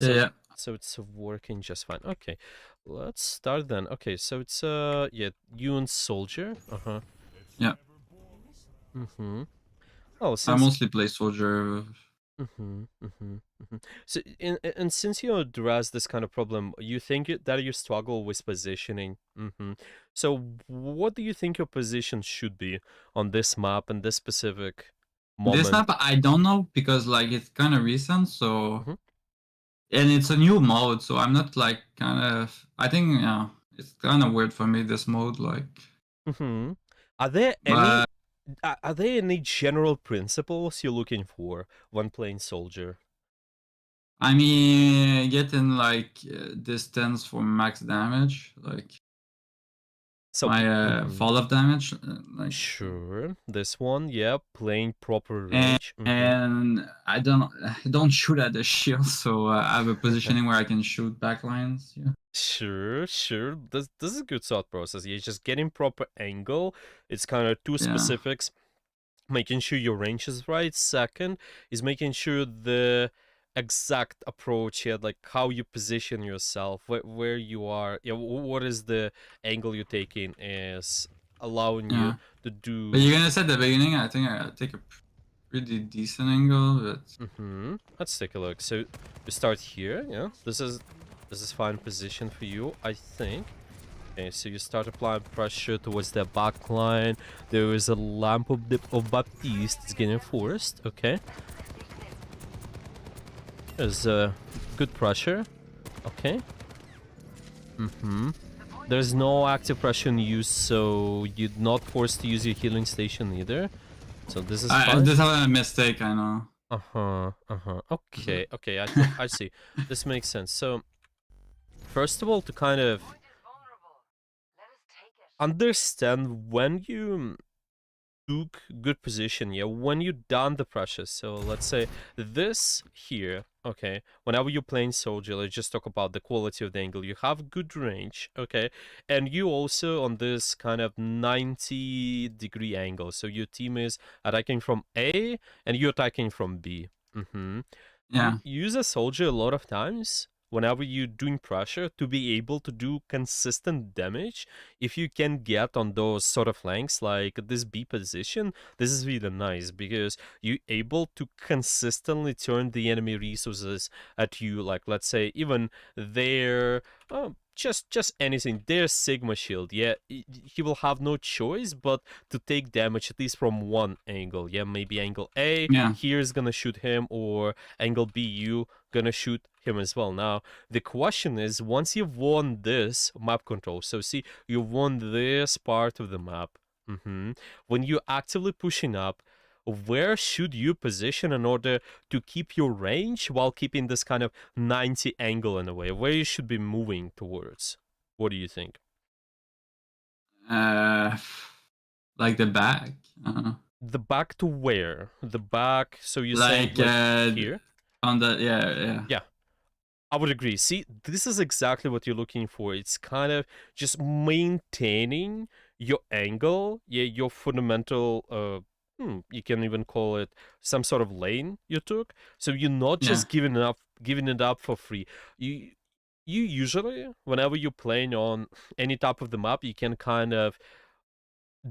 So, Yeah. so it's working just fine. Okay, let's start then. Okay, so it's yeah, you and soldier. Uh-huh. Yeah. Mm-hmm. Oh, I since mostly play soldier. mm-hmm, mm-hmm, mm-hmm. So and since you address this kind of problem, you think that you struggle with positioning. Mm-hmm. So what do you think your position should be on this map and this specific This moment? map I don't know because like it's kind of recent, so Mm-hmm. and it's a new mode, so I'm not like kind of. I think yeah, it's kind of weird for me this mode. Like, Mm-hmm. Are there any but are there any general principles you're looking for when playing soldier? I mean, getting like distance for max damage, like So, my mhm. fall of damage, like. Sure, this one, yeah, playing proper range. And I don't shoot at the shield, so I have a positioning where I can shoot backlines. Yeah. Sure, sure. This is a good thought process. You're just getting proper angle. It's kind of two Yeah. specifics. Making sure your range is right. Second is making sure the exact approach here, like how you position yourself, where you are, yeah, what is the angle you're taking is allowing you Yeah. to But do. you're gonna say at the beginning, I think I take a pretty decent angle, but Let's take a look. So we start here. Yeah, this is fine position for you, I think. Okay, so you start applying pressure towards the back line. There is a lamp of Baptiste. It's getting forced. Okay. There's good pressure. Okay. There's no active pressure in use, so you're not forced to use your healing station either. So this is I fine. this is a mistake. I know. Uh-huh. Uh-huh. Okay. Okay. I see. This makes sense. So first of all, to kind of understand when you took good position, yeah, when you done the pressure. So let's say this here, okay, whenever you're playing soldier, let's just talk about the quality of the angle. You have good range, okay, and you also on this kind of 90-degree angle. So your team is attacking from A and you're attacking from B. You Yeah. use a soldier a lot of times whenever you're doing pressure to be able to do consistent damage. If you can get on those sort of flanks like this B position, this is really nice because you're able to consistently turn the enemy resources at you, like let's say even their just anything, their Sigma shield, yeah, he will have no choice but to take damage at least from one angle. Yeah, maybe angle A Yeah. here's gonna shoot him, or angle B you gonna shoot him as well. Now the question is, once you've won this map control, so see, you won this part of the map, when you're actively pushing up, where should you position in order to keep your range while keeping this kind of 90 angle in a way? Where you should be moving towards? What do you think? Uh, like the back. The back to where? The back, so you're saying Like like here? on the yeah. Yeah, I would agree. See, this is exactly what you're looking for. It's kind of just maintaining your angle, yeah, your fundamental you can even call it some sort of lane you took. So you're not Yeah. just giving it up for free. You you usually, whenever you're playing on any type of the map, you can kind of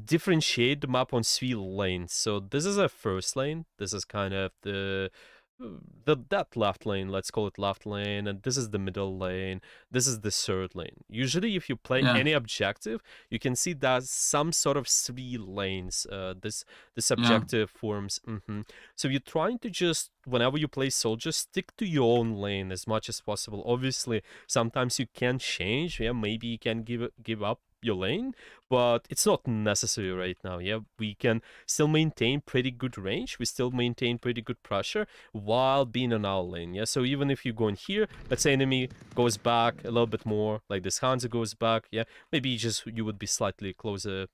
differentiate the map on three lanes. So this is a first lane. This is kind of that left lane. Let's call it left lane, and this is the middle lane. This is the third lane. Usually, if you play Yeah. any objective, you can see that some sort of three lanes. This Yeah. objective forms. So you're trying to just whenever you play soldier, stick to your own lane as much as possible. Obviously, sometimes you can change. Yeah, maybe you can give up your lane, but it's not necessary right now. Yeah, we can still maintain pretty good range, we still maintain pretty good pressure while being on our lane. Yeah, so even if you go in here, let's say enemy goes back a little bit more, like this Hanzo goes back, yeah, maybe you would be slightly closer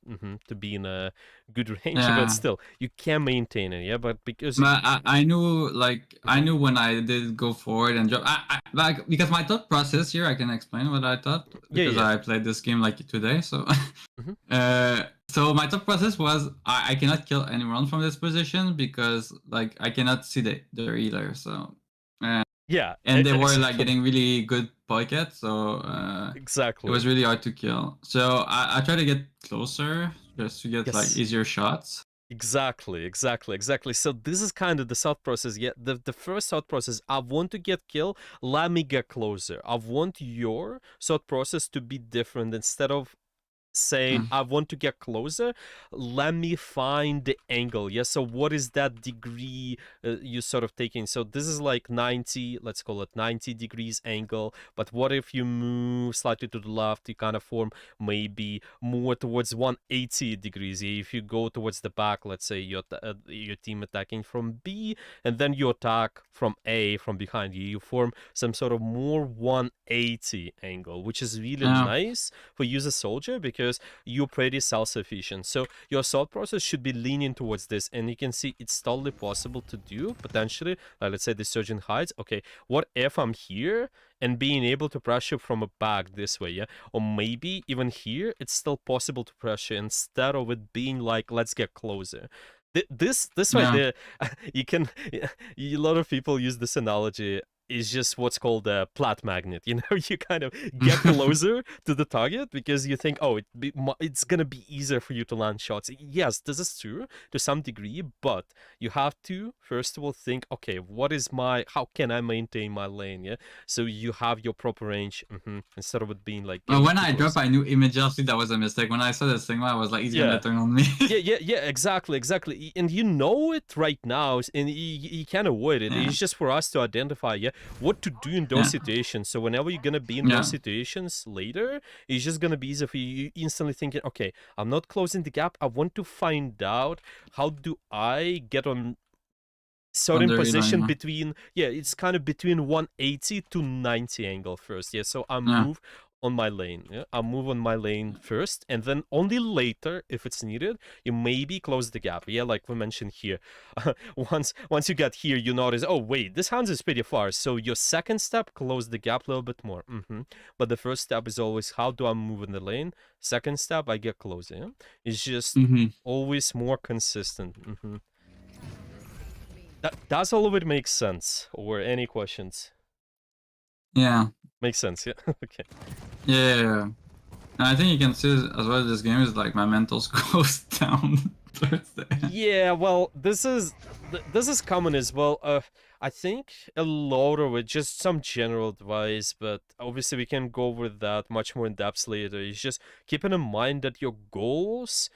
to being a good range, but Yeah. still you can maintain it. Yeah, but because But I knew I Mhm. knew when I did go forward and jump. I like because my thought process here. I can explain what I thought Yeah, because yeah. I played this game like today. So, Hmm. so my thought process was I cannot kill anyone from this position because like I cannot see the healer. So, Yeah, and they were like exactly. getting really good pockets, so it Exactly. was really hard to kill. So I try to get closer just to get like Yes. easier shots. Exactly. So this is kind of the thought process. Yeah, the first thought process, I want to get kill, let me get closer. I want your thought process to be different. Instead of saying Mm. I want to get closer, let me find the angle. Yeah, so what is that degree you sort of taking? So this is like 90, let's call it 90 degrees angle, but what if you move slightly to the left, you kind of form maybe more towards 180 degrees. Yeah, if you go towards the back, let's say your team attacking from B, and then you attack from A from behind you, you form some sort of more 180 angle, which is really Yeah, nice for you as a soldier because you're pretty self-sufficient. So your thought process should be leaning towards this, and you can see it's totally possible to do potentially. Let's say the surgeon hides. Okay, what if I'm here and being able to pressure from a back this way, yeah? Or maybe even here, it's still possible to pressure instead of it being like, let's get closer. This right yeah. there, you can. A lot of people use this analogy is just what's called a Plat magnet. You know, you kind of get closer to the target because you think, oh, it's gonna be easier for you to land shots. Yes, this is true to some degree, but you have to first of all think, okay, how can I maintain my lane? Yeah, so you have your proper range instead of it being like getting When too I close. dropped, I knew immediately that was a mistake. When I saw the Sigma, I was like, he's gonna Yeah, turn on me. yeah, exactly. And you know it right now, and you can't avoid it. Yeah, It's just for us to identify, yeah, what to do in those yeah, situations. So whenever you're gonna be in those yeah. situations later, it's just gonna be easier for you. You instantly thinking, okay, I'm not closing the gap. I want to find out how do I get on certain Under position Elon, between, yeah, it's kind of between 180 to 90 angle first. Yeah, so I yeah. move on my lane. Yeah, I move on my lane first, and then only later, if it's needed, you maybe close the gap. Yeah, like we mentioned here. Once you get here, you notice, oh wait, this hand is pretty far. So your second step, close the gap a little bit more. But the first step is always, how do I move in the lane? Second step, I get closer. Yeah? It's just Mm-hmm. always more consistent. Does all of it make sense? Or any questions? Yeah. Makes sense, yeah? Okay. Yeah. And I think you can see as well this game is like my mental goes down towards the end. Yeah, well, this is common as well. I think a lot of it, just some general advice, but obviously we can go over that much more in depth later. Is just keeping in mind that your goals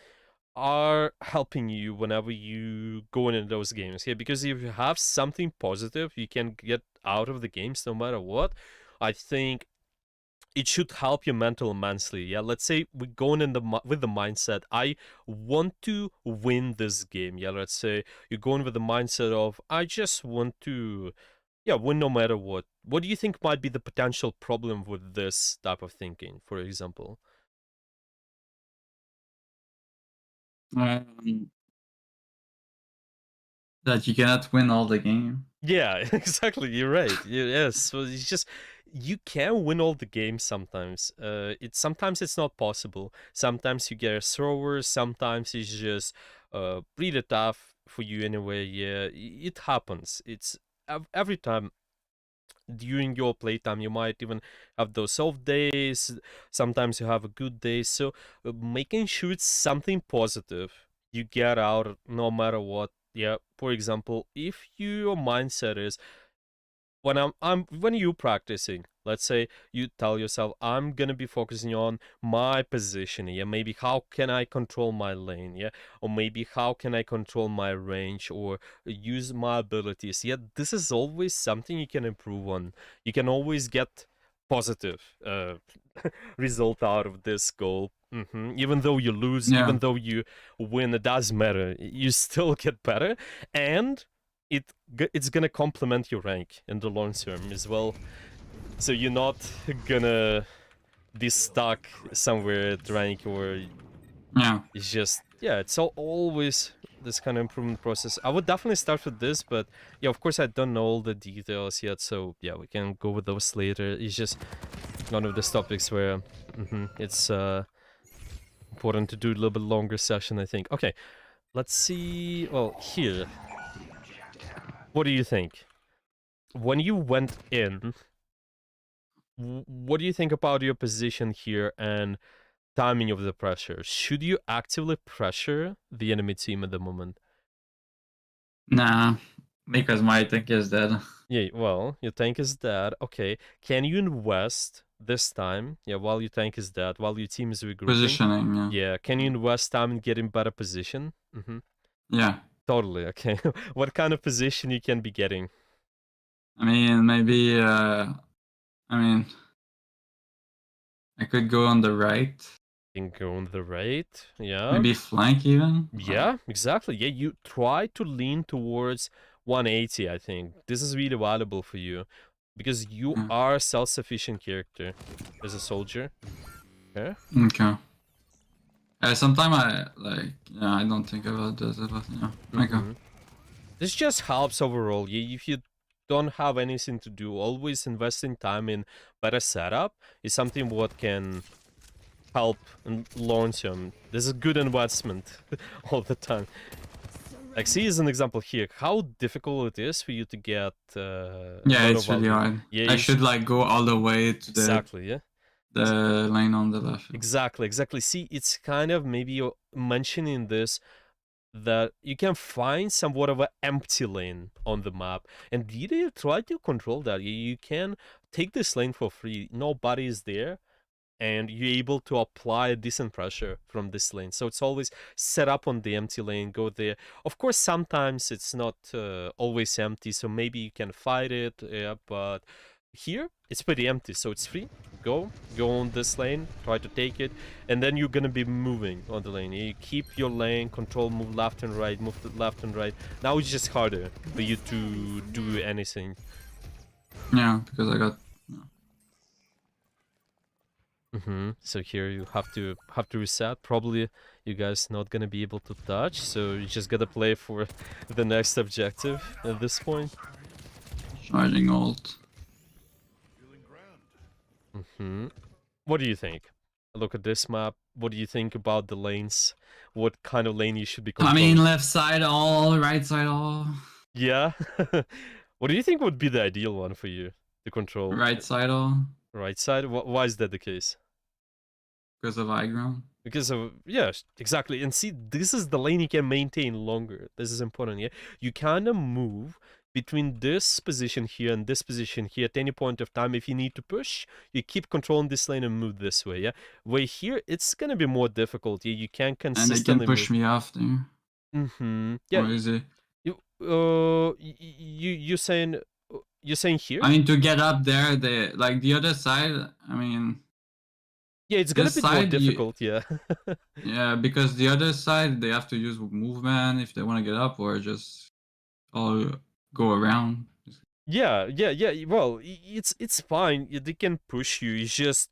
are helping you whenever you go into those games. Yeah, because if you have something positive you can get out of the games no matter what, I think it should help your mental immensely. Yeah, let's say we're going in with the mindset, I want to win this game. Yeah, let's say you're going with the mindset of, I just want to, yeah, win no matter what. What do you think might be the potential problem with this type of thinking, for example? Um, that you cannot win all the game. Yeah, exactly. You're right. Yes. So it's just, you can win all the games sometimes. Sometimes it's not possible. Sometimes you get a thrower. Sometimes it's just really tough for you anyway. Yeah, it happens. It's every time during your playtime. You might even have those off days. Sometimes you have a good day. So making sure it's something positive you get out no matter what. Yeah. For example, if your mindset is, when you practicing, let's say you tell yourself, I'm gonna be focusing on my positioning. Yeah, maybe how can I control my lane? Yeah, or maybe how can I control my range or use my abilities? Yeah, this is always something you can improve on. You can always get positive result out of this goal. Even though you lose, Yeah. even though you win, it doesn't matter. You still get better, and it's gonna complement your rank in the long term as well. So you're not gonna be stuck somewhere at rank, or Yeah. it's just, yeah, it's always this kind of improvement process. I would definitely start with this, but yeah, of course I don't know all the details yet, so yeah, we can go with those later. It's just one of those topics where it's important to do a little bit longer session, I think. Okay, let's see. Well, here, what do you think? when you went in, what do you think about your position here and timing of the pressure? Should you actively pressure the enemy team at the moment? Nah, because my tank is dead. Yeah, well, your tank is dead. Okay. Can you invest this time? Yeah, while your tank is dead, while your team is regrouping? Positioning, yeah. Yeah, can you invest time in getting better position? Mm-hmm. Yeah. Totally, okay. What kind of position you can be getting? I mean, maybe, I mean, I could go on the right. You can go on the right, yeah. Maybe flank even. Yeah, exactly. Yeah, you try to lean towards 180, I think. This is really valuable for you because you Yeah. are a self-sufficient character as a soldier. Okay. Okay. Sometimes I like, yeah, I don't think about this, but yeah. Okay. Mm-hmm. This just helps overall. If you don't have anything to do, always investing time in better setup is something what can help in long term. This is a good investment all the time. Like, see as an example here, how difficult it is for you to get a Yeah, lot of it's really value. hard. Yeah, I should like go all the way to exactly, yeah. the lane on the left. Exactly. See, it's kind of maybe you're mentioning this that you can find somewhat of an empty lane on the map, and really try to control that. You can take this lane for free. Nobody is there, and you're able to apply decent pressure from this lane. So it's always set up on the empty lane, go there. Of course, sometimes it's not always empty, so maybe you can fight it, yeah, but here it's pretty empty, so it's free. Go on this lane, try to take it, and then you're gonna be moving on the lane. You keep your lane, control, move left and right, move to left and right. Now it's just harder for you to do anything. Yeah, because I got. So here you have to reset. Probably you guys not gonna be able to touch, so you just gotta play for the next objective at this point. Charging ult. What do you think? Look at this map. What do you think about the lanes? What kind of lane you should be I controlling? mean, left side all, right side all. Yeah. What do you think would be the ideal one for you to control? Right side all. Right side? Why is that the case? Because of high ground. Because of, yeah, exactly. And see, this is the lane you can maintain longer. This is important, yeah? You kind of move between this position here and this position here at any point of time. If you need to push, you keep controlling this lane and move this way, yeah? Where here, it's gonna be more difficult, yeah? You can't And they can consistently push move. me off there. Yeah, Or is it? you're saying, here? I mean, to get up there, they like the other side. I mean, Yeah, it's gonna this be more side, difficult, yeah. yeah, because the other side they have to use movement if they want to get up, or just all go around. Yeah. Well, it's fine. They can push you. It's just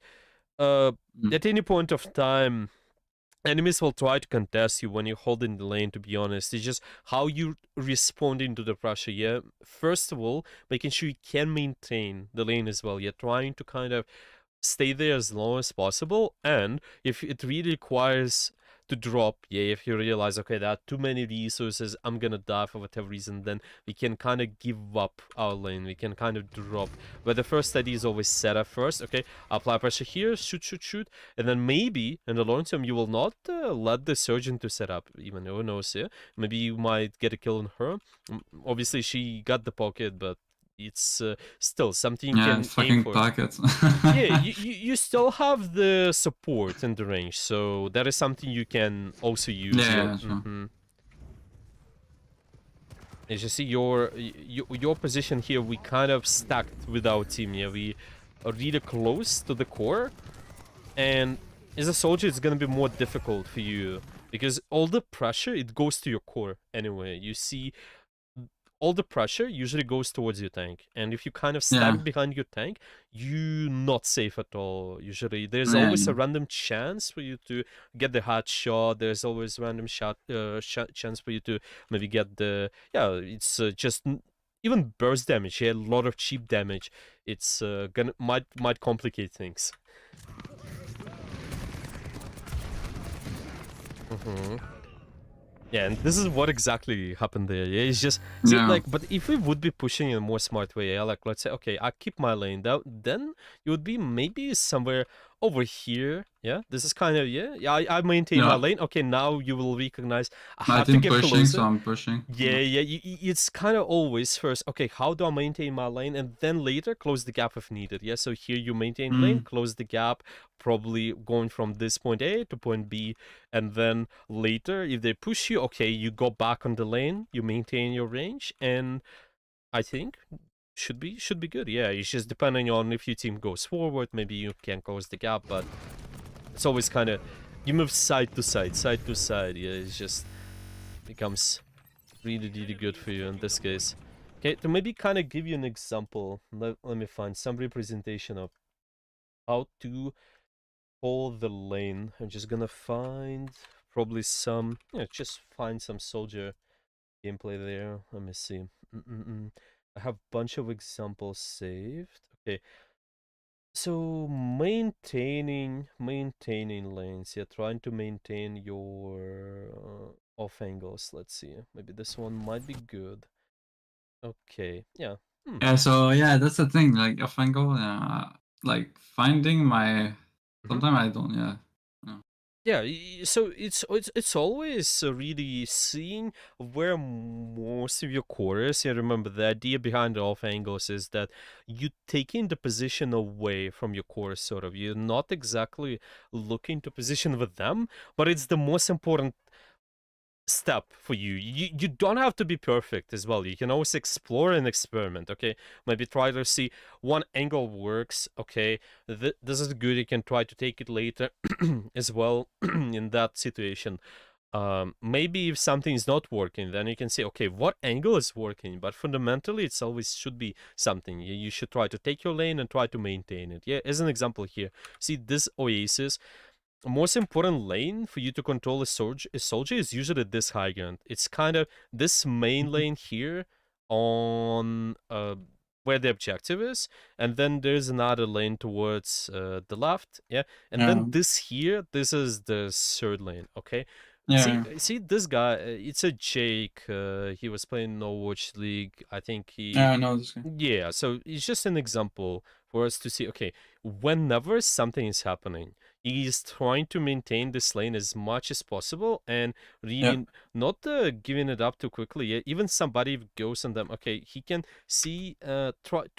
at any point of time, enemies will try to contest you when you're holding the lane. To be honest, it's just how you responding to the pressure. Yeah. First of all, making sure you can maintain the lane as well. You're trying to kind of stay there as long as possible, and if it really requires to drop, yeah, if you realize, okay, there are too many resources, I'm gonna die for whatever reason, then we can kind of give up our lane, we can kind of drop. But the first idea is always set up first. Okay, apply pressure here, shoot, and then maybe in the long term you will not let the surgeon to set up, even who knows, yeah, maybe you might get a kill on her. Obviously she got the pocket, but it's still something you Yeah, can aim fucking for. pockets. Yeah, you still have the support in the range, so that is something you can also use. Yeah, sure. As you see, your position here, we kind of stacked with our team. Yeah, we are really close to the core, and as a soldier, it's gonna be more difficult for you because all the pressure it goes to your core anyway. You see, all the pressure usually goes towards your tank, and if you kind of stand behind your tank, you're not safe at all. Usually there's always a random chance for you to get the hot shot. There's always random chance for you to maybe get the, yeah, it's just even burst damage, yeah, a lot of cheap damage. It's gonna might complicate things. Yeah, and this is what exactly happened there. Yeah, it's just see Yeah. like, but if we would be pushing in a more smart way, yeah, like let's say, okay, I keep my lane down, then you would be maybe somewhere over here. Yeah, this is kind of yeah. I maintain my Yeah. lane. Okay, now you will recognize I I have to think get pushing, so closer. I'm pushing. Yeah, yeah, it's kind of always first, okay, how do I maintain my lane? And then later close the gap if needed. Yeah, so here you maintain lane, Mm. close the gap, probably going from this point A to point B. And then later, if they push you, okay, you go back on the lane, you maintain your range, and I think should be good. Yeah, it's just depending on if your team goes forward, maybe you can close the gap, but it's always kind of, you move side to side, side to side. Yeah, it's just becomes really, really good for you in this case. Okay, to maybe kind of give you an example, let me find some representation of how to hold the lane. I'm just gonna find probably some, yeah, just find some soldier gameplay there. Let me see. I have a bunch of examples saved. Okay, so maintaining lanes. Yeah, trying to maintain your off angles. Let's see. Maybe this one might be good. Okay, yeah. Yeah, so yeah, that's the thing. Like if I go, like finding my. Mhm. Sometimes I don't. Yeah. No. Yeah, so it's always really seeing where most of your core is. Yeah, remember the idea behind off angles is that you taking the position away from your core, sort of. You're not exactly looking to position with them, but it's the most important step for you. You don't have to be perfect as well. You can always explore and experiment. Okay, maybe try to see one angle works. Okay, this is good. You can try to take it later as well in that situation. Maybe if something is not working, then you can say, okay, what angle is working? But fundamentally, it's always should be something. You should try to take your lane and try to maintain it. Yeah, as an example here, see this oasis, most important lane for you to control a soldier is usually this high ground. It's kind of this main lane here on where the objective is, and then there's another lane towards the left, yeah, and Yeah. then this here, this is the third lane. Okay, see, Yeah. see this guy. It's a Jake. He was playing Overwatch League. I think Yeah. he, I know this guy. yeah. So it's just an example for us to see. Okay, whenever something is happening, he is trying to maintain this lane as much as possible and Yeah. really not giving it up too quickly. Yeah, even somebody goes on them, okay, he can see,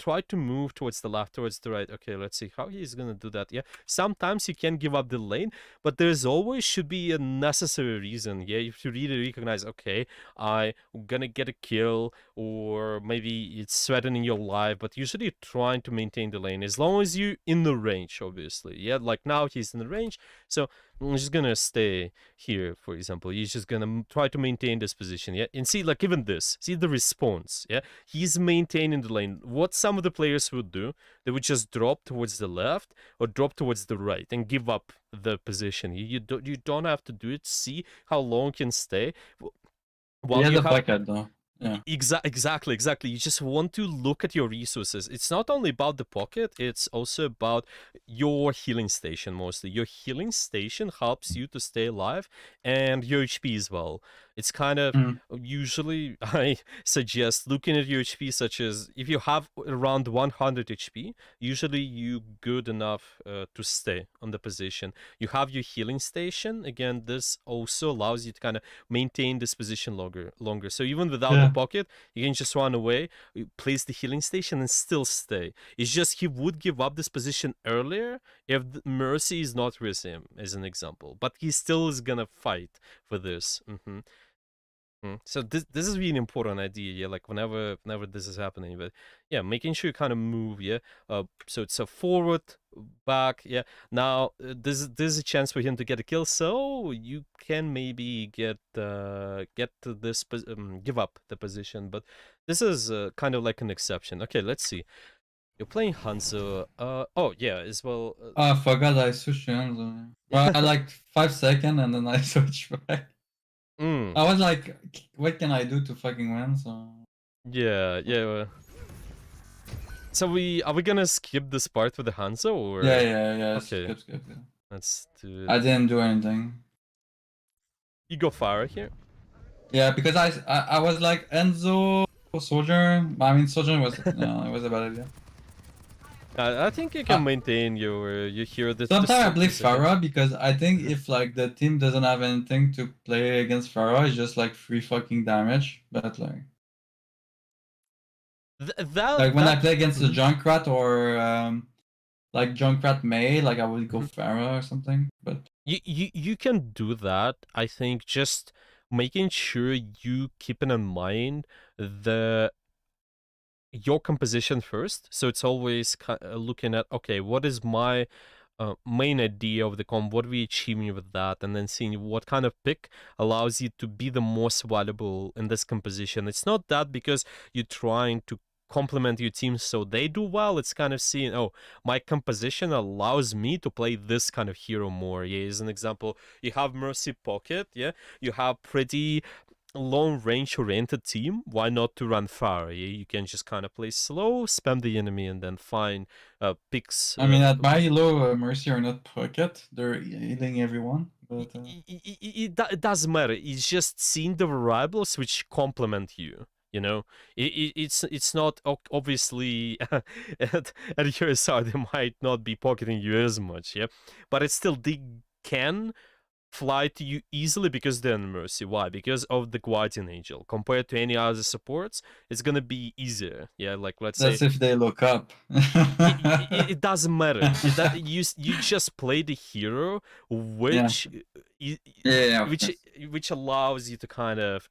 try to move towards the left, towards the right. Okay, let's see how he's gonna do that. Yeah, sometimes you can give up the lane, but there's always should be a necessary reason. Yeah, if you really recognize, okay, I'm gonna get a kill, or maybe it's threatening your life, but usually trying to maintain the lane as long as you in the range, obviously. Yeah, like now he's in the range, so I'm just gonna stay here, for example. He's just gonna try to maintain this position. Yeah, and see, like even this, see the response. Yeah, he's maintaining the lane. What some of the players would do, they would just drop towards the left or drop towards the right and give up the position. You don't have to do it. See how long you can stay He while has you a have. bucket though. Yeah. Exactly. You just want to look at your resources. It's not only about the pocket, it's also about your healing station mostly. Your healing station helps you to stay alive and your HP as well. It's kind of Mm. usually I suggest looking at your HP, such as if you have around 100 HP, usually you good enough to stay on the position. You have your healing station. Again, this also allows you to kind of maintain this position longer. So even without the Yeah. pocket, you can just run away, place the healing station, and still stay. It's just he would give up this position earlier if Mercy is not with him, as an example. But he still is gonna fight for this. So this is really an important idea, yeah. Like whenever this is happening, but yeah, making sure you kind of move, yeah. So it's a forward, back, yeah. Now there's a chance for him to get a kill, so you can maybe get to this give up the position, but this is kind of like an exception. Okay, let's see. You're playing Hanzo. Oh yeah, as well. Oh, I forgot I switched hands. Well, I like 5 seconds and then I switched back. Mm, I was like, what can I do to fucking win? So. yeah. So are we gonna skip this part with the Hanzo Yeah, or? yeah, yeah. Okay, Skip. let's do it. I didn't do anything. You go fire here. Yeah, because I was like Enzo Soldier. I mean, Soldier was no, it was a bad idea. I think you can Uh, maintain your hero. The Sometimes I play soldiers again. Pharah because I think Mhm. if like the team doesn't have anything to play against Pharah, it's just like free fucking damage. But like when I That play against the mhm. Junkrat or like Junkrat May, like I would go Mhm. Pharah or something. But You can do that. I think just making sure you keeping in mind the your composition first. So it's always looking at, okay, what is my main idea of the comp, what are we achieving with that, and then seeing what kind of pick allows you to be the most valuable in this composition. It's not that because you're trying to complement your team so they do well. It's kind of seeing, oh, my composition allows me to play this kind of hero more. Yeah, as an example, you have Mercy Pocket, yeah, you have pretty long range oriented team. Why not to run far? You can just kind of play slow, spam the enemy, and then find picks. I mean, at my low Mercy are not pocket. They're healing everyone. But It doesn't matter. It's just seeing the variables which complement you. You know, it's not obviously at your side they might not be pocketing you as much, yeah, but it's still they can fly to you easily because they're in Mercy. Why? Because of the Guardian Angel. Compared to any other supports, it's gonna be easier. Yeah, like let's say that's if they look up. it doesn't matter. That you just play the hero, Yeah. which Yeah, of which course. which allows you to kind of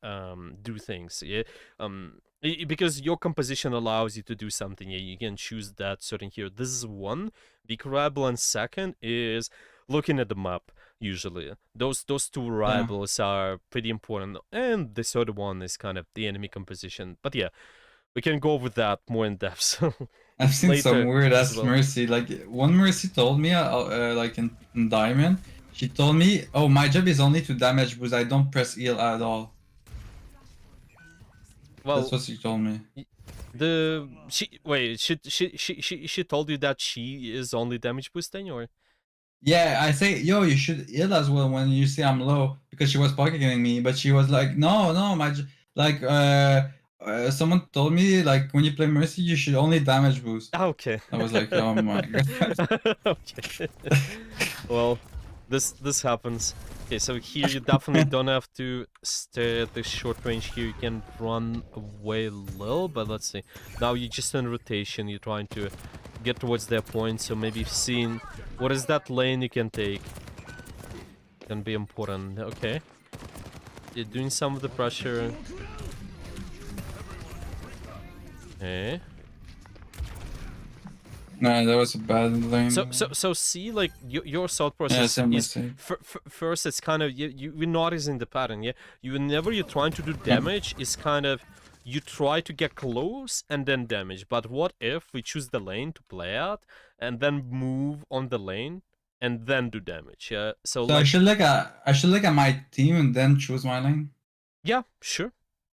do things. Yeah, because your composition allows you to do something. Yeah, you can choose that certain hero. This is one big variable, and second is looking at the map. Usually, those two Yeah. variables are pretty important, and the third one is kind of the enemy composition. But yeah, we can go over that more in depth so I've seen some later weird as ass well. Mercy. Like one Mercy told me, like in Diamond, she told me, "Oh, my job is only to damage boost. I don't press heal at all." That's Well, what she told me. the she wait she told you that she is only damage boosting or Yeah, I say, "Yo, you should heal as well when you see I'm low," because she was pocketing me. But she was like, "No, no, like someone told me like when you play Mercy, you should only damage boost." okay. I was like, "Oh my god." Okay. Well, this happens. Okay, so here you definitely don't have to stay at the short range here. You can run away a little, but let's see. Now you're just in rotation. You're trying to get towards their point. So maybe seeing what is that lane you can take can be important. Okay, you're doing some of the pressure. Okay. No, that was a bad lane. So see, like your thought Yeah, process same is mistake. first. It's kind of you're noticing the pattern. Yeah, you whenever you're trying to do Yeah. damage, is kind of you try to get close and then damage. But what if we choose the lane to play out and then move on the lane and then do damage? Yeah. So So I like should look at my team and then choose my lane. yeah, sure.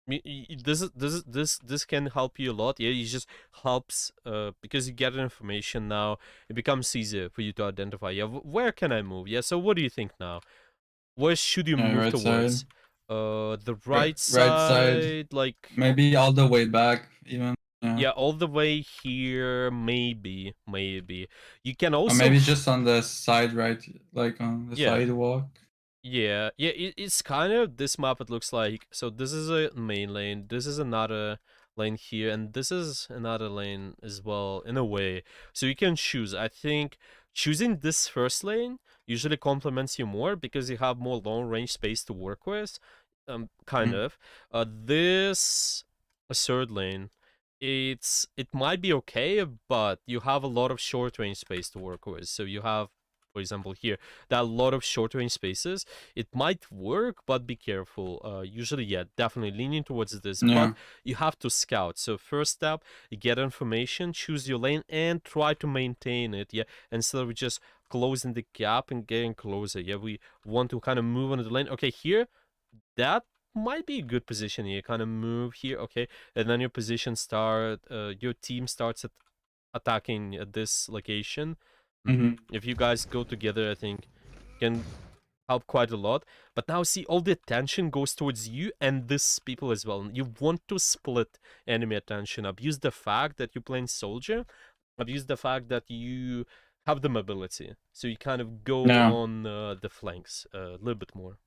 This can help you a lot. Yeah, it just helps because you get information now. It becomes easier for you to identify. Yeah, where can I move? Yeah. So what do you think now? Where should you Yeah, move right towards? side. The right Right side. side, like Maybe all the way back even. Yeah. yeah, all the way here. Maybe you can Or also maybe just on the side right, like on the yeah. sidewalk. Yeah, it's kind of this map. It looks like so. This is a main lane. This is another lane here, and this is another lane as well in a way. So you can choose. I think choosing this first lane usually complements you more because you have more long range space to work with. Kind Mm. of. This a third lane. It might be okay, but you have a lot of short range space to work with. So you have, for example, here there are a lot of short range spaces. It might work, but be careful. Usually, yeah, definitely leaning towards this, but Yeah. you have to scout. So first step, you get information, choose your lane, and try to maintain it. Yeah, instead of just closing the gap and getting closer. Yeah, we want to kind of move on the lane. Okay, here that might be a good position here. Kind of move here, okay, and then your position start. Your team starts attacking at this location. Hmm. If you guys go together, I think can help quite a lot. But now see, all the attention goes towards you and these people as well. You want to split enemy attention. Abuse the fact that you're playing soldier. Abuse the fact that you have the mobility, so you kind of go Yeah. on the flanks a little bit more.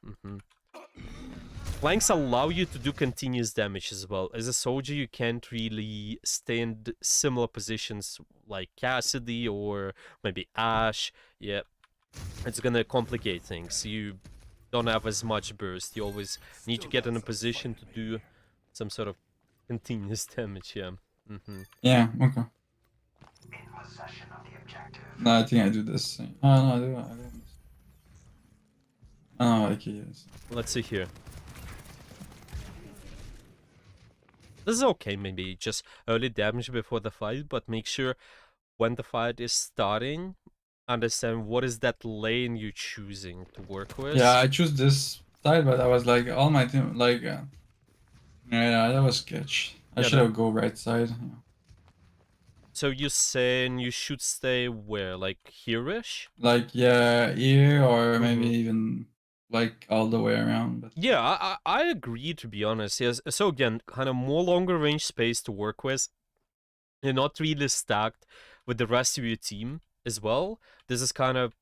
Flanks allow you to do continuous damage as well. As a soldier, you can't really stay in similar positions like Cassidy or maybe Ash. Yeah, it's gonna complicate things. You don't have as much burst. You always need to get in a position to do some sort of continuous damage. Yeah. Yeah. Okay. No, I think I do this. Oh no, I do. I do this. Oh, okay. Yes. Let's see here. This is okay, maybe just early damage before the fight, but make sure when the fight is starting, understand what is that lane you're choosing to work with. Yeah, I choose this side, but I was like, all my team, like, yeah, that was sketch. I Yeah, should have go right side. Yeah. So you're saying you should stay where, like here-ish? Like, yeah, here or maybe Mhm. even like all the way around. But Yeah, I agree, to be honest. Yes. So again, kind of more longer range space to work with. You're not really stacked with the rest of your team as well. This is kind of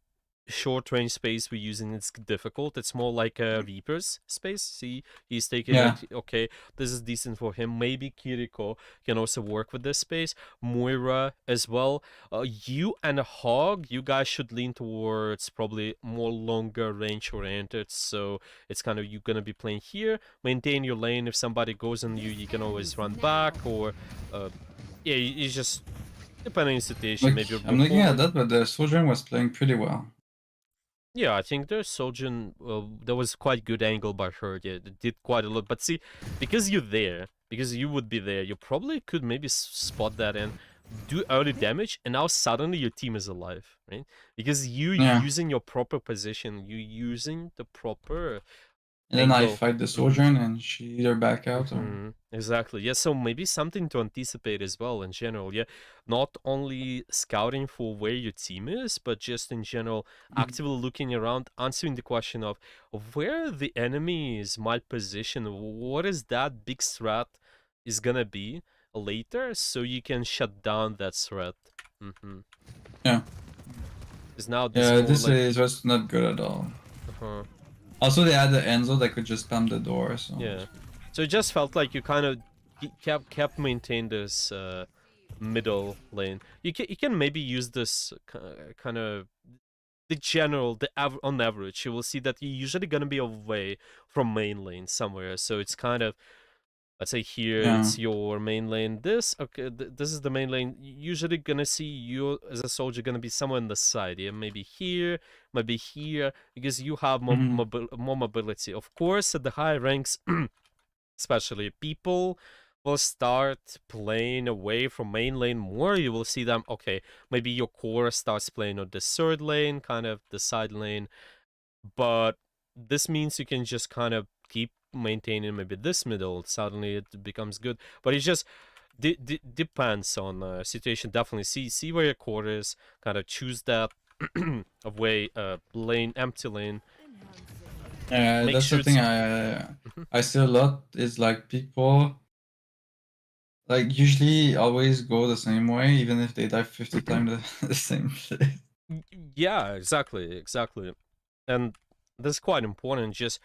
short range space we're using. It's difficult. It's more like a Reaper's space. See, he's taking yeah, it. Okay, this is decent for him. Maybe Kiriko can also work with this space. Moira as well. You and Hog, you guys should lean towards probably more longer range oriented. So it's kind of, you're gonna be playing here. Maintain your lane. If somebody goes on you, you can always run back, or yeah, you just, depending on the situation, like maybe go I'm looking at forward. that, but the Sojourn was playing pretty well. Yeah, I think there's Soljin. There was quite good angle by her. Yeah, it did quite a lot. But see, because you're there, because you would be there, you probably could maybe spot that and do early damage. And now suddenly your team is alive, right? Because you Yeah, using your proper position, you using the proper and then I angle. fight the Sojourn, and she either back out or Exactly. Yeah, so maybe something to anticipate as well in general. Yeah, not only scouting for where your team is, but just in general, Mhm. actively looking around, answering the question of where the enemies might position, what is that big threat is gonna be later, so you can shut down that threat. Yeah, Because now this yeah. more This like, is was not good at all. uh-huh. Also, they had the Enzo that could just spam the door, so it Yeah. was good. So it just felt like you kind of kept maintain this middle lane. You can maybe use this kind of the general on average. You will see that you're usually gonna be away from main lane somewhere. So it's kind of, let's say here Yeah. it's your main lane. This okay, this is the main lane. Usually gonna see you as a soldier gonna be somewhere on the side. Yeah, maybe here, maybe here, because you have Hmm. more mobility. Of course, at the higher ranks. Especially people will start playing away from main lane more. You will see them, okay, maybe your core starts playing on the third lane, kind of the side lane, but this means you can just kind of keep maintaining maybe this middle. Suddenly it becomes good, but it just depends on situation. Definitely see where your core is, kind of choose that of way lane, empty lane. Yeah, Make that's the sure thing. it's I see a lot is like people like usually always go the same way, even if they die 50 times the same place. yeah, exactly. And that's quite important, just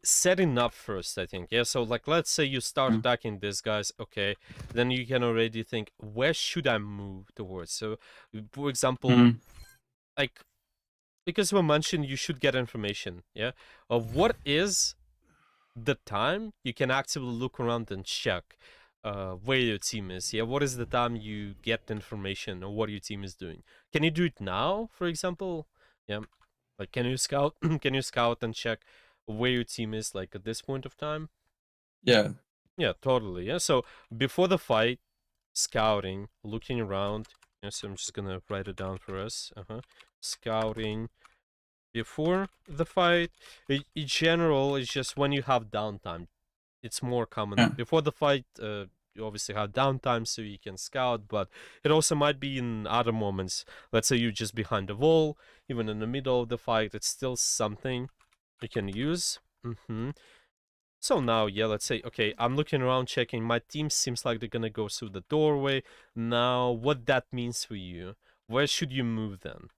setting up first, I think. Yeah, so like let's say you start Yeah. attacking these guys, okay, then you can already think, where should I move towards? So for example, Mhm. like, because we mentioned you should get information, yeah, of what is the time you can actively look around and check where your team is. Yeah, what is the time you get information on what your team is doing? Can you do it now, for example? Yeah, like can you scout? Can you scout and check where your team is, like at this point of time? Yeah. Yeah, totally. Yeah, so before the fight, scouting, looking around. Yeah, so I'm just gonna write it down for us. Scouting before the fight. In general, it's just when you have downtime. It's more common Yeah. before the fight. you obviously have downtime so you can scout, but it also might be in other moments. Let's say you're just behind the wall, even in the middle of the fight, it's still something you can use. So now, yeah, let's say, okay, I'm looking around, checking. My team seems like they're gonna go through the doorway. Now, what that means for you? Where should you move then?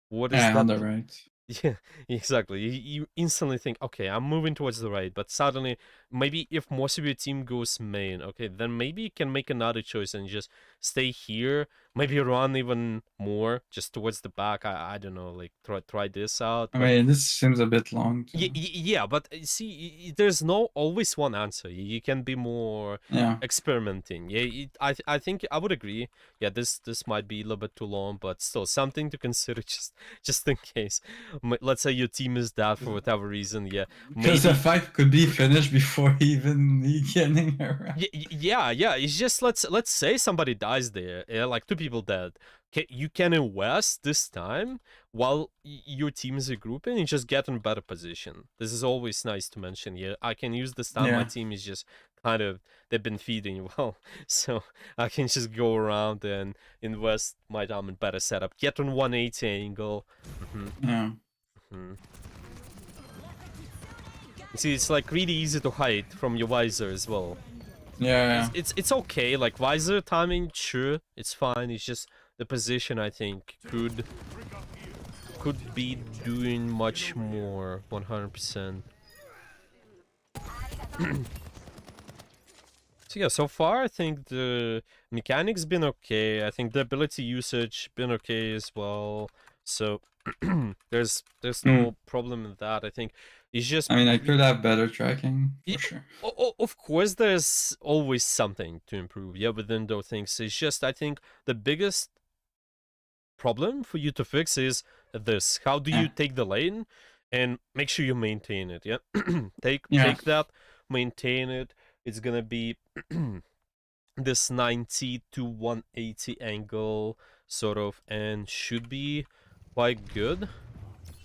What is Yeah, on that? the right. Yeah, exactly. You instantly think, okay, I'm moving towards the right, but suddenly, maybe if most of your team goes main, okay, then maybe you can make another choice and just stay here. Maybe run even more, just towards the back. I don't know, like try this out. I But mean, this seems a bit long too. yeah, but see, there's no always one answer. You can be more Yeah. experimenting. Yeah, I think I would agree. Yeah, this might be a little bit too long, but still something to consider just in case. Let's say your team is dead for whatever reason. Yeah, Because the maybe. fight could be finished before even me getting around. Yeah. It's just let's say somebody dies there. Yeah, like two people dead. You can invest this time while your team is regrouping and just get in a better position. This is always nice to mention. Yeah, I can use this time. My Yeah. team is just kind of they've been feeding well, so I can just go around and invest my time in better setup. Get on 180 angle. Yeah. You see, it's like really easy to hide from your visor as well. Yeah. It's okay. Like visor timing, sure, it's fine. It's just the position. I think could be doing much more. 100%. So yeah, so far I think the mechanics been okay. I think the ability usage been okay as well. So there's no problem in that. I think it's just I mean, I could have better tracking yeah, for sure. of course, there's always something to improve. Yeah, within those things, it's just I think the biggest problem for you to fix is this: how do you Yeah. take the lane and make sure you maintain it? Yeah, Yeah. take that, maintain it. It's gonna be this 90 to 180 angle sort of, and should be quite good.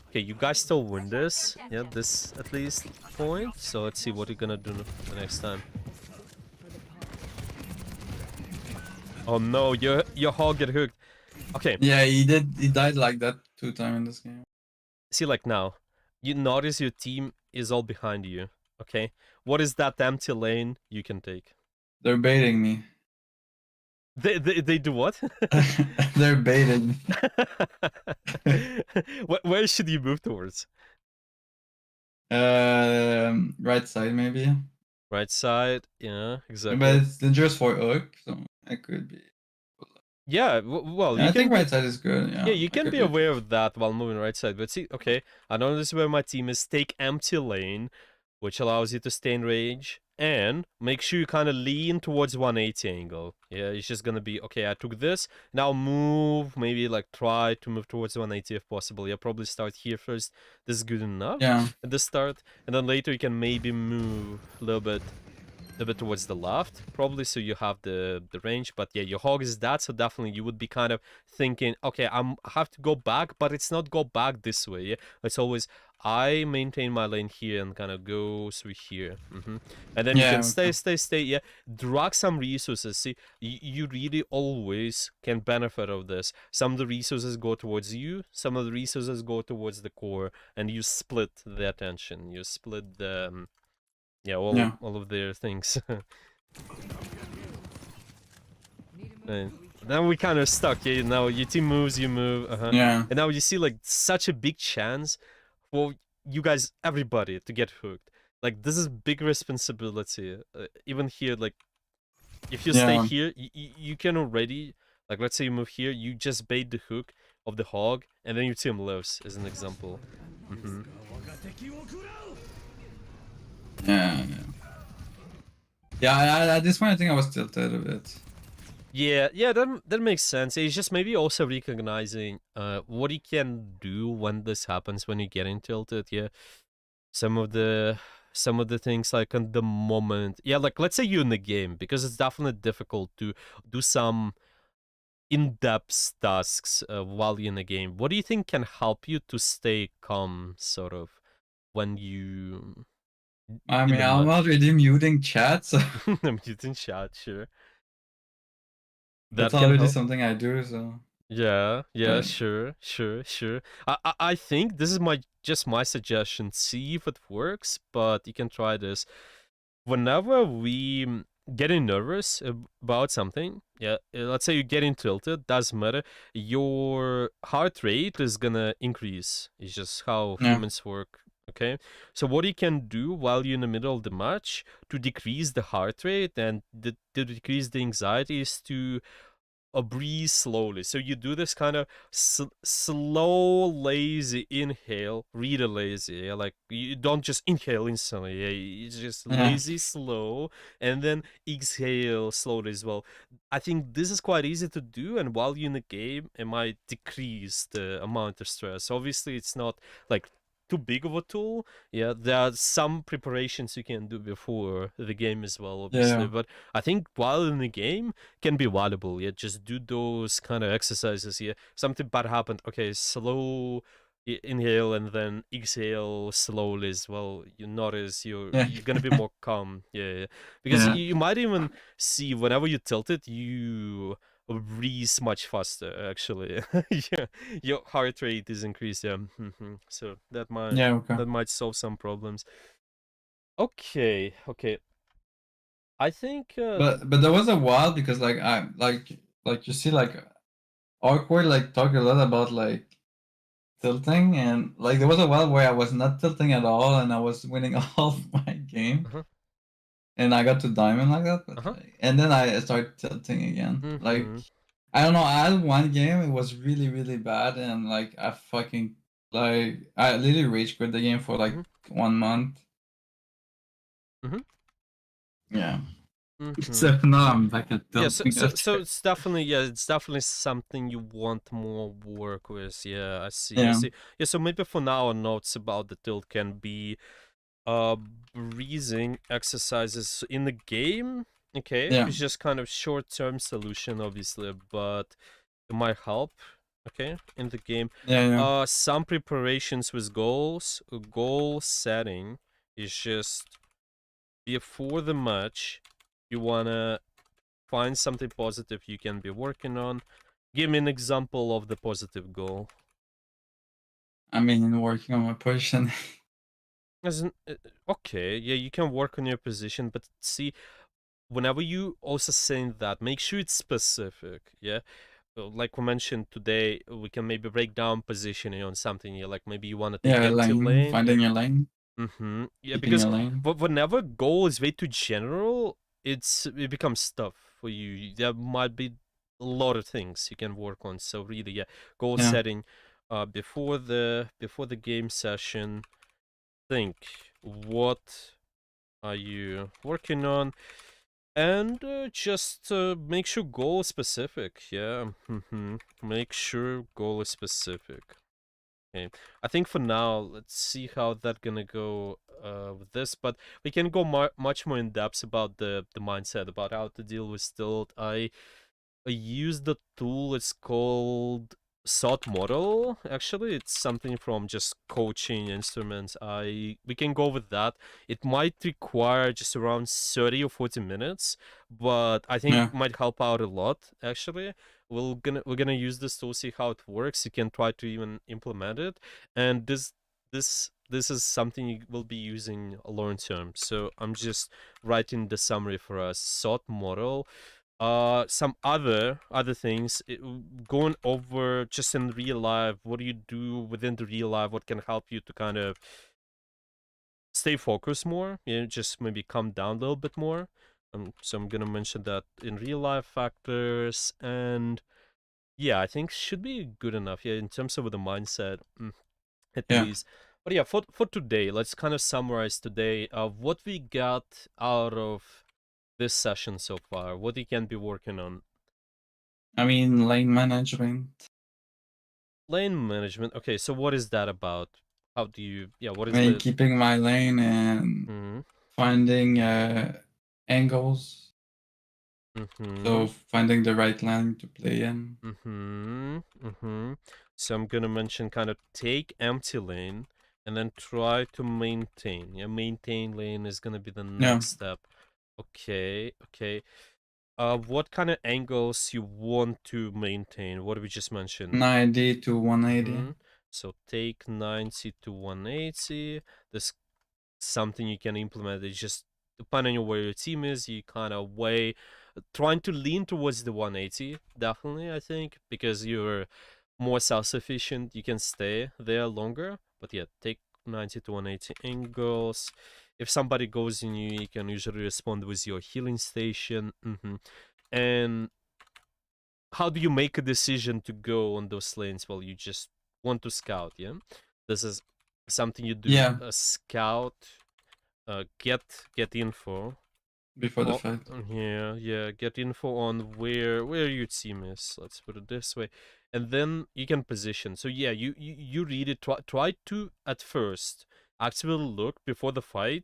Okay, you guys still win this. Yeah, this at least point. So let's see what you're gonna do the next time. Oh no, your hog get hooked. Okay, Yeah, he did. He died like that 2 times in this game. see like now, you notice your team is all behind you. Okay, what is that empty lane you can take? They're baiting me. They do what? They're baiting. Where should you move towards? Right side maybe. Right side, yeah, But exactly. it's dangerous for hook, so I could be. Yeah, well, Yeah, you I can think be. right side is good. Yeah, Yeah, you I can could be be aware okay. of that while moving right side. But see, okay, I know this is where my team is. Take empty lane, which allows you to stay in range, and make sure you kind of lean towards 180 angle. Yeah, it's just gonna be okay. I took this. Now move. Maybe like try to move towards 180 if possible. Yeah, probably start here first. This is good enough Yeah, at the start, and then later you can maybe move a little bit towards the left, probably, so you have the range. But yeah, your hog is that, so definitely you would be kind of thinking, okay, I have to go back, but it's not go back this way. Yeah, it's always I maintain my lane here and kind of go through here, and then you can yeah, stay. Yeah, drag some resources. See, you really always can benefit of this. Some of the resources go towards you, some of the resources go towards the core, and you split the attention. You split the yeah, yeah, all of their things. And then we kind of stuck. Yeah, now your team moves, you move, yeah, and now you see like such a big chance for you guys, everybody, to get hooked. Like this is big responsibility. Even here, like if you stay yeah. here, you can already like let's say you move here, you just bait the hook of the hog, and then your team lives, as an example. Yeah, yeah. At this point, I think I was tilted a bit. Yeah, that makes sense. It's just maybe also recognizing what you can do when this happens when you get in tilted. Yeah, some of the things like on the moment. Yeah, like let's say you're in the game, because it's definitely difficult to do some in-depth tasks while you're in the game. What do you think can help you to stay calm, sort of, when you I in mean, the I'm match. already muting chat, so I'm using chat, sure. that's That can already help. something I do. So, Yeah, yeah, but sure. I think this is just my suggestion. See if it works, but you can try this. Whenever we getting nervous about something, yeah, let's say you're getting tilted, doesn't matter. Your heart rate is gonna increase. It's just how yeah, humans work. Okay, so what you can do while you're in the middle of the match to decrease the heart rate and to decrease the anxiety is to breathe slowly. So you do this kind of slow, lazy inhale, really lazy. Yeah? Like you don't just inhale instantly. Yeah? It's just yeah, lazy, slow, and then exhale slowly as well. I think this is quite easy to do, and while you're in the game, it might decrease the amount of stress. Obviously, it's not like too big of a tool. Yeah, there are some preparations you can do before the game as well, obviously. yeah, But I think while in the game, can be valuable. Yeah, just do those kind of exercises. Yeah, something bad happened. Okay, slow inhale and then exhale slowly as well. You notice yeah, you're gonna be more calm. Yeah. Because yeah, you might even see whenever you tilt it, you breathe much faster. Actually, yeah, your heart rate is increased. Yeah, so yeah. Okay. that might solve some problems. Okay. I think. But there was a while because like I like you see like awkward like talk a lot about like tilting, and like there was a while where I was not tilting at all and I was winning all of my game Uh-huh, and I got to diamond like that, but uh-huh. like, and then I started tilting again. Like Mm-hmm. I don't know, I had one game it was really really bad and like I fucking like I literally rage quit the game for like Mm-hmm. 1 month. Mm-hmm. Yeah. Mm-hmm. So now I'm back at Yeah, so, tilting so so after. it's definitely something you want more work with. Yeah, I Yeah. see. Yeah, so maybe for now notes about the tilt can be uh breathing exercises in the game. Okay, Yeah. it's just kind of short-term solution, obviously, but it might help. Okay, in the game. Yeah. Yeah. Some preparations with goals. Goal setting is just before the match. You wanna find something positive you can be working on. Give me an example of the positive goal. I mean working on my position. As in, okay, yeah, you can work on your position, but see, whenever you also saying that, make sure it's specific. Yeah, like we mentioned today, we can maybe break down positioning on something. Yeah, like maybe you want to take Yeah, empty lane, lane. Yeah, finding your lane, Yeah, keeping because your lane. whenever goal is way too general, it becomes tough for you. There might be a lot of things you can work on. So really, yeah, goal Yeah. setting, before the game session. Think what are you working on, and just make sure goal is specific. Yeah, make sure goal is specific. Okay. I think for now, let's see how that gonna go with this, but we can go much more in depth about the mindset about how to deal with stilt. I use the tool. It's called SOT model. Actually, it's something from just coaching instruments. We can go with that. It might require just around 30 or 40 minutes, but I think Yeah. might help out a lot. Actually, we're gonna use this tool, see how it works. You can try to even implement it, and this is something you will be using long term. So I'm just writing the summary for us. SOT model, some other things, going over just in real life, what do you do within the real life, what can help you to kind of stay focused more, just maybe calm down a little bit more. So I'm gonna mention that in real life factors, and yeah, I think should be good enough, yeah, in terms of the mindset, at Yeah. least. But yeah, for today, let's kind of summarize today what we got out of this session so far, what you can be working on. I mean lane management. Lane management. Okay, so what is that about? How do you? Yeah, what I is mean the? keeping my lane and Mm-hmm. finding angles. Mm-hmm. So finding the right lane to play in. Mm-hmm. Mm-hmm. So I'm gonna mention kind of take empty lane. and then try to maintain. Yeah, maintain lane is gonna be the Yeah, next step. Okay, okay. What kind of angles you want to maintain? What did we just mention? 90 to 180. Mm-hmm. So take 90 to 180. This something you can implement. It's just depending on where your team is, you kind of weigh, trying to lean towards the 180. Definitely, I think, because you're more self-sufficient, you can stay there longer. But yeah, take 90 to 180 angles. If somebody goes in you, you can usually respond with your healing station. And how do you make a decision to go on those lanes? Well, you just want to scout, yeah? This is something you do, Yeah, scout, get info. before the Oh, fight. yeah, yeah, get info on where your team is. Let's put it this way. And then you can position. So yeah, you read it, try to at first actually look before the fight.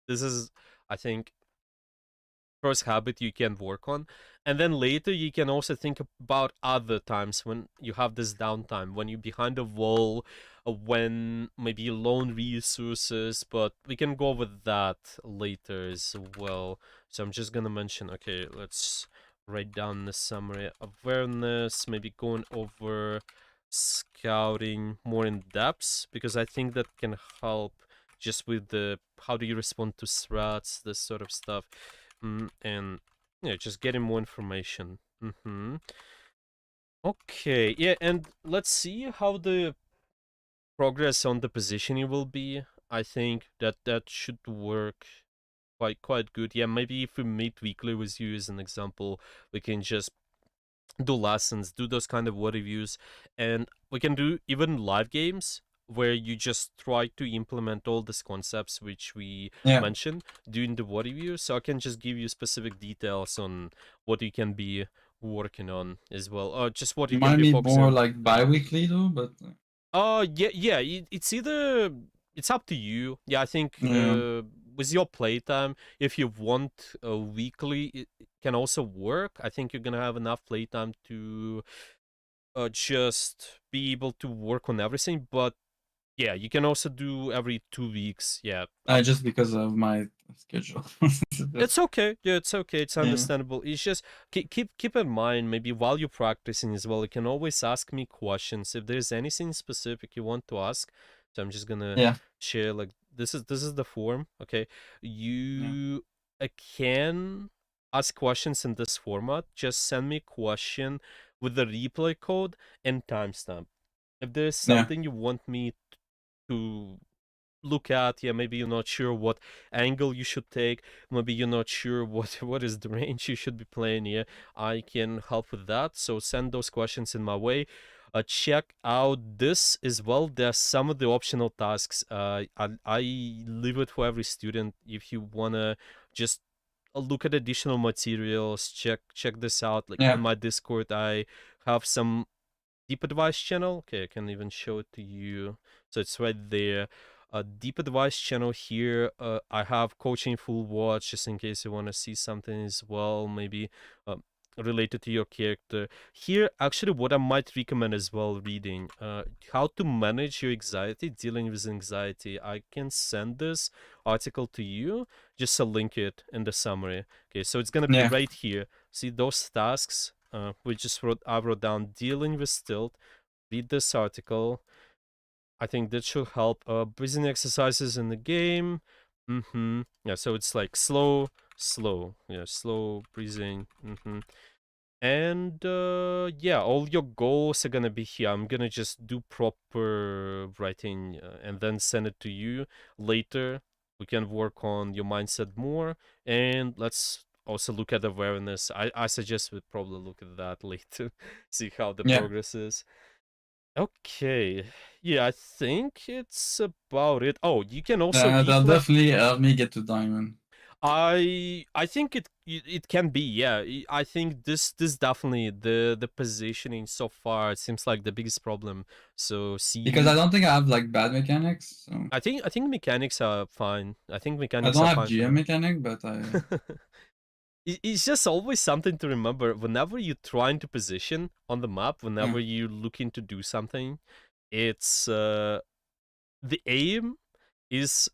This is, I think, first habit you can work on, and then later you can also think about other times when you have this downtime, when you're behind a wall, when maybe loan resources, but we can go with that later as well. So I'm just gonna mention, okay, let's write down the summary. Awareness, maybe going over scouting more in depth, because I think that can help just with the how do you respond to threats, this sort of stuff. And yeah, just getting more information. Okay, yeah, and let's see how the progress on the positioning will be. I think that should work quite good. Yeah, maybe if we meet weekly with you as an example, we can just do lessons, do those kind of what reviews, and we can do even live games where you just try to implement all these concepts which we Yeah, mentioned during the what review. So I can just give you specific details on what you can be working on as well, or just what you can might be be focusing more on. like bi-weekly though, but Yeah, yeah. It's either it's up to you. Yeah, I think yeah, with your playtime, if you want a weekly, it can also work. I think you're gonna have enough playtime to just be able to work on everything. But yeah, you can also do every 2 weeks. Yeah, just because of my schedule. it's Just, okay. Yeah, it's okay. It's yeah, understandable. It's just keep in mind, maybe while you're practicing as well, you can always ask me questions if there's anything specific you want to ask. So I'm just gonna yeah, share, like, this is the form. Okay, yeah, you can ask questions in this format. Just send me a question with the replay code and timestamp. If there's yeah, something you want me to look at, yeah, maybe you're not sure what angle you should take, maybe you're not sure what is the range you should be playing, yeah, I can help with that. So send those questions in my way. Check out this as well. There's some of the optional tasks. I leave it for every student. If you wanna just look at additional materials, check this out, like on yeah, my Discord I have some deep advice channel. Okay, I can even show it to you. So it's right there. A deep advice channel here. I have coaching full watch just in case you want to see something as well, maybe um, related to your character. Here, actually, what I might recommend as well reading. How to manage your anxiety, dealing with anxiety. I can send this article to you. Just to link it in the summary. Okay, so it's gonna be yeah, right here. See those tasks? I wrote down dealing with stilt. Read this article. I think that should help. Breathing exercises in the game. Yeah, so it's like slow. Yeah, slow breathing. And yeah, all your goals are gonna be here. I'm gonna just do proper writing and then send it to you later. We can work on your mindset more, and let's also look at awareness. I suggest we probably look at that later, see how the yeah. progress is. Okay, yeah, I think it's about it. Oh, you can also That'll replay. definitely help me get to diamond. I think it can be, yeah. I think this definitely the positioning so far it seems like the biggest problem. So Because I see, don't think I have like bad mechanics. So I think mechanics are fine. I think I mechanics don't are have fine for GM now. mechanic, but I It's just always something to remember whenever you're trying to position on the map, yeah, whenever you're looking to do something. It's the aim is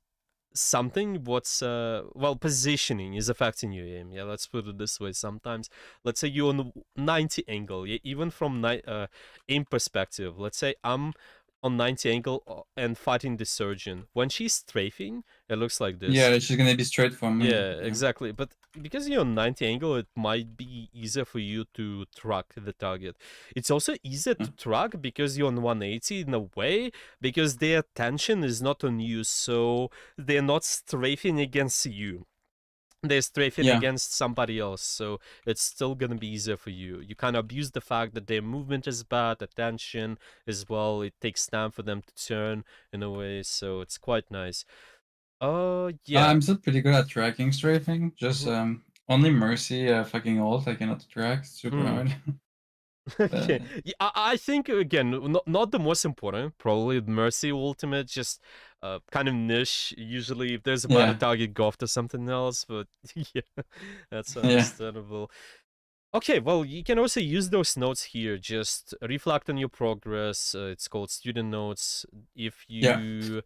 something what's well, positioning is affecting your aim. Yeah, let's put it this way. Sometimes, let's say you're on 90 angle, yeah, even from aim perspective, let's say I'm on 90 angle and fighting the surgeon. When she's strafing, it looks like this. Yeah, she's gonna be straight for me. Yeah, Yeah. exactly. But because you're on 90 angle, it might be easier for you to track the target. It's also easier Yeah. to track because you're on 180 in a way, because their attention is not on you, so they're not strafing against you. They're strafing Yeah. against somebody else, so it's still gonna be easier for you. You kind of abuse the fact that their movement is bad, attention as well. It takes time for them to turn in a way, so it's quite nice. Oh, yeah. I'm still pretty good at tracking strafing. Just Mhm. only Mercy fucking ult I cannot track. Super Hmm. hard. Okay. But Yeah, I think again, not the most important. Probably the Mercy Ultimate, just kind of niche. Usually, if there's a better yeah, target, go after something else. But yeah, that's yeah, understandable. Okay, well, you can also use those notes here. Just reflect on your progress. It's called student notes. If yeah. you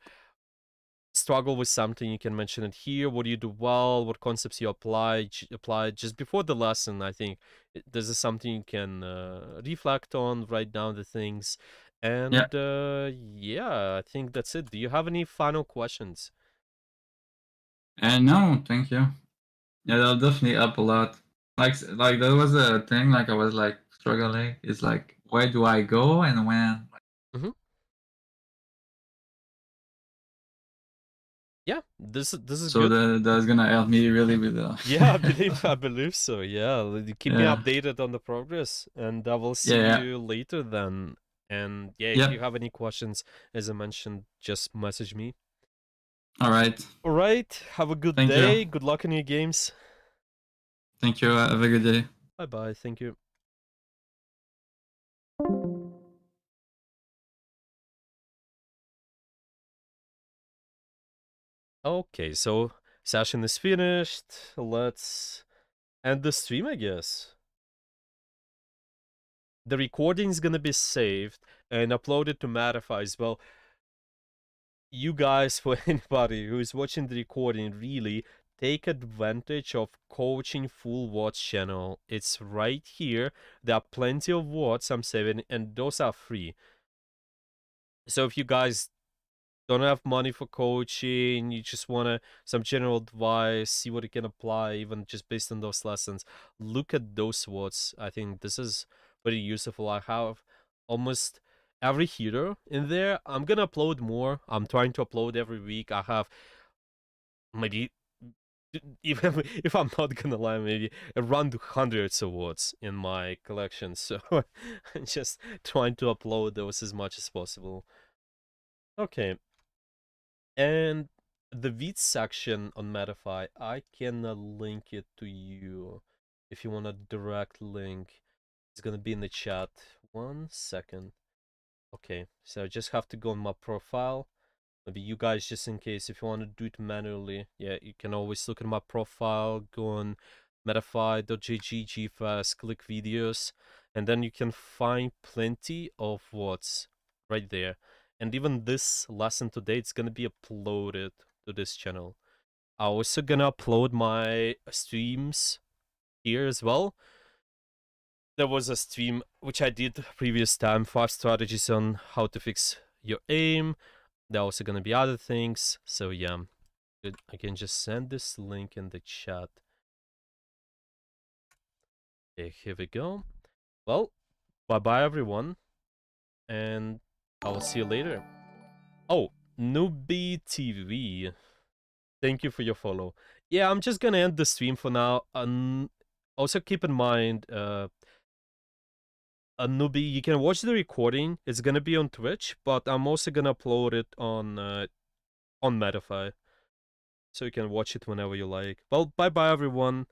struggle with something, you can mention it here. What do you do well? What concepts you applied just before the lesson? I think this is something you can reflect on, write down the things, Yeah. and yeah, I think that's it. Do you have any final questions? And no, thank you. Yeah, that'll definitely up a lot. Like that was a thing. Like I was like struggling. It's like where do I go and when? Hmm. Yeah, this is So good. that's gonna help me really with Yeah, I believe so. Yeah, keep me yeah, updated on the progress, and I will see yeah, yeah, you later then. And yeah, if you yep. have any questions, as I mentioned, just message me. All right. All right. Have a good Thank you. day. Good luck in your games. Thank you. Have a good day. Bye bye. Thank you. Okay, so session is finished. Let's end the stream, I guess. The recording is gonna be saved and uploaded to Matify as well. You guys, for anybody who is watching the recording, really take advantage of Coaching Full Watch channel. It's right here. There are plenty of watts I'm saving, and those are free. So if you guys don't have money for coaching, you just want to some general advice, see what you can apply, even just based on those lessons, look at those words. I think this is very useful. I have almost every hero in there. I'm gonna upload more. I'm trying to upload every week. I have maybe, even if I'm not gonna lie, maybe around hundreds of words in my collection. So I'm just trying to upload those as much as possible. Okay. And the Vite section on Metafy, I can link it to you if you want a direct link. It's gonna be in the chat. 1 second. Okay, so I just have to go on my profile. Maybe you guys, just in case, if you want to do it manually, yeah, you can always look at my profile, go on metafy.gg, Gefest, click videos, and then you can find plenty of what's right there. And even this lesson today, it's gonna be uploaded to this channel. I'm also gonna upload my streams here as well. There was a stream which I did previous time, 5 strategies on how to fix your aim. There are also gonna be other things. So yeah, I can just send this link in the chat. Okay, here we go. Well, bye bye everyone, and I will see you later. Oh, Newbie TV, thank you for your follow. Yeah, I'm just gonna end the stream for now. Also keep in mind, a newbie, you can watch the recording. It's gonna be on Twitch, but I'm also gonna upload it on Metafy, so you can watch it whenever you like. Well, bye bye everyone.